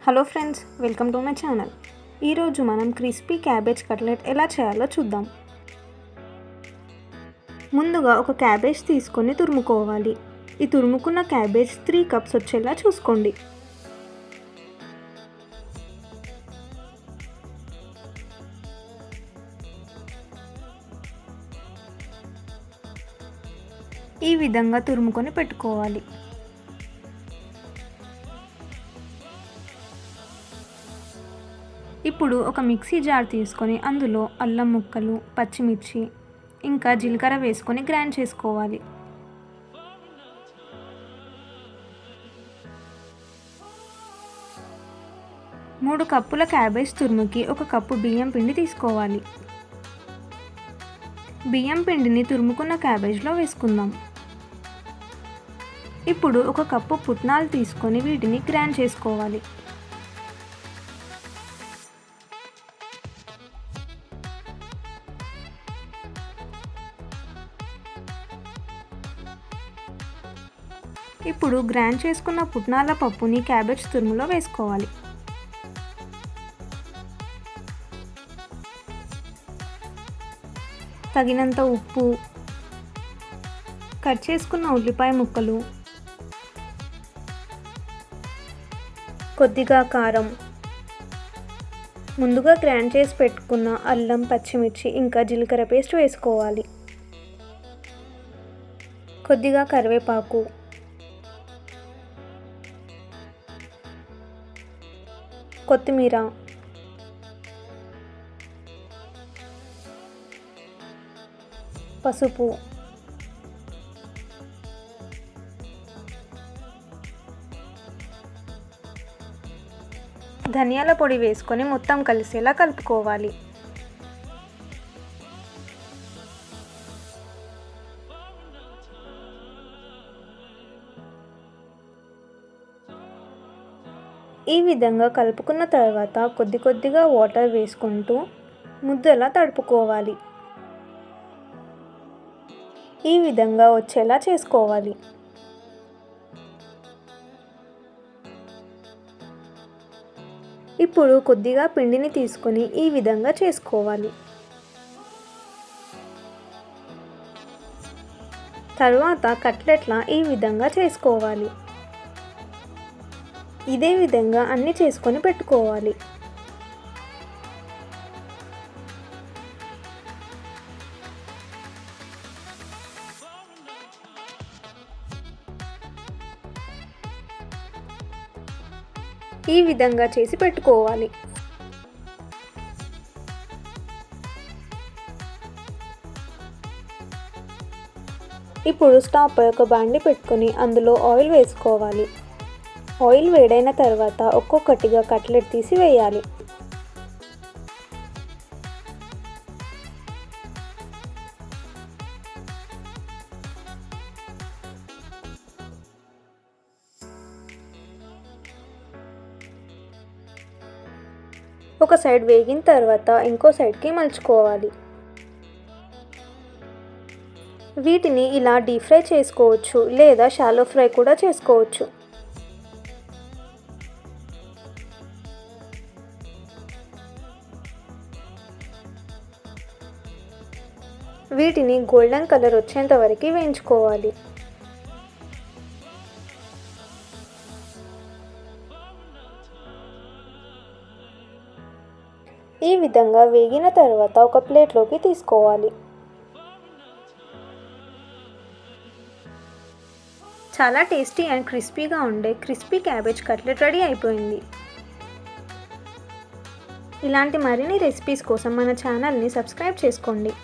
Hello friends, welcome to my channel. ఈరోజు మనం crispy cabbage cutlet ఎలా చేయాలో చూద్దాం. ముందుగా ఒక క్యాబేజ్ తీసుకొని తురుముకోవాలి. ఈ తురుముకున్న క్యాబేజ్ 3 కప్స్ వచ్చేలా చూసుకోండి. ఈ విధంగా తురుముకొని పెట్టుకోవాలి. ఇప్పుడు ఒక మిక్సీ జార్ తీసుకొని అందులో అల్లం ముక్కలు, పచ్చిమిర్చి ఇంకా జీలకర్ర వేసుకొని గ్రైండ్ చేసుకోవాలి. మూడు కప్పుల క్యాబేజ్ తురుముకి 1 కప్పు బియ్యం పిండి తీసుకోవాలి. బియ్యం పిండిని తురుముకున్న క్యాబేజ్లో వేసుకుందాం. ఇప్పుడు 1 కప్పు పుట్నాలు తీసుకొని వీటిని గ్రైండ్ చేసుకోవాలి. ఇప్పుడు గ్రైండ్ చేసుకున్న పుట్నాల పప్పుని క్యాబేజ్ తురుములో వేసుకోవాలి. తగినంత ఉప్పు, కట్ చేసుకున్న ఉల్లిపాయ ముక్కలు, కొద్దిగా కారం, ముందుగా గ్రైండ్ చేసి పెట్టుకున్న అల్లం, పచ్చిమిర్చి ఇంకా జీలకర్ర పేస్ట్ వేసుకోవాలి. కొద్దిగా కరివేపాకు, కొత్తిమీర, పసుపు, ధనియాల పొడి వేసుకొని మొత్తం కలిసేలా కలుపుకోవాలి. ఈ విధంగా కలుపుకున్న తర్వాత కొద్దిగా వాటర్ వేసుకుంటూ ముద్దలా తడుపుకోవాలి. ఈ విధంగా వచ్చేలా చేసుకోవాలి. ఇప్పుడు కొద్దిగా పిండిని తీసుకొని ఈ విధంగా చేసుకోవాలి. తర్వాత కట్లెట్లా ఈ విధంగా చేసుకోవాలి. ఇదే విధంగా అన్నీ చేసుకొని పెట్టుకోవాలి. ఈ విధంగా చేసి పెట్టుకోవాలి. ఇప్పుడు స్టవ్ పై ఒక బాండి పెట్టుకొని అందులో ఆయిల్ వేసుకోవాలి. ఆయిల్ వేడైన తర్వాత ఒక్కొక్కటిగా కట్లెట్ తీసి వేయాలి. ఒక సైడ్ వేగిన తర్వాత ఇంకో సైడ్కి మలుచుకోవాలి. వీటిని ఇలా డీప్ ఫ్రై చేసుకోవచ్చు లేదా షాలో ఫ్రై కూడా చేసుకోవచ్చు. వీటిని గోల్డెన్ కలర్ వచ్చేంత వరకు వేయించుకోవాలి. ఈ విధంగా వేగిన తర్వాత ఒక ప్లేట్లోకి తీసుకోవాలి. చాలా టేస్టీ అండ్ క్రిస్పీగా ఉండే క్రిస్పీ క్యాబేజ్ కట్లెట్ రెడీ అయిపోయింది. ఇలాంటి మరిన్ని రెసిపీస్ కోసం మన ఛానల్ని సబ్స్క్రైబ్ చేసుకోండి.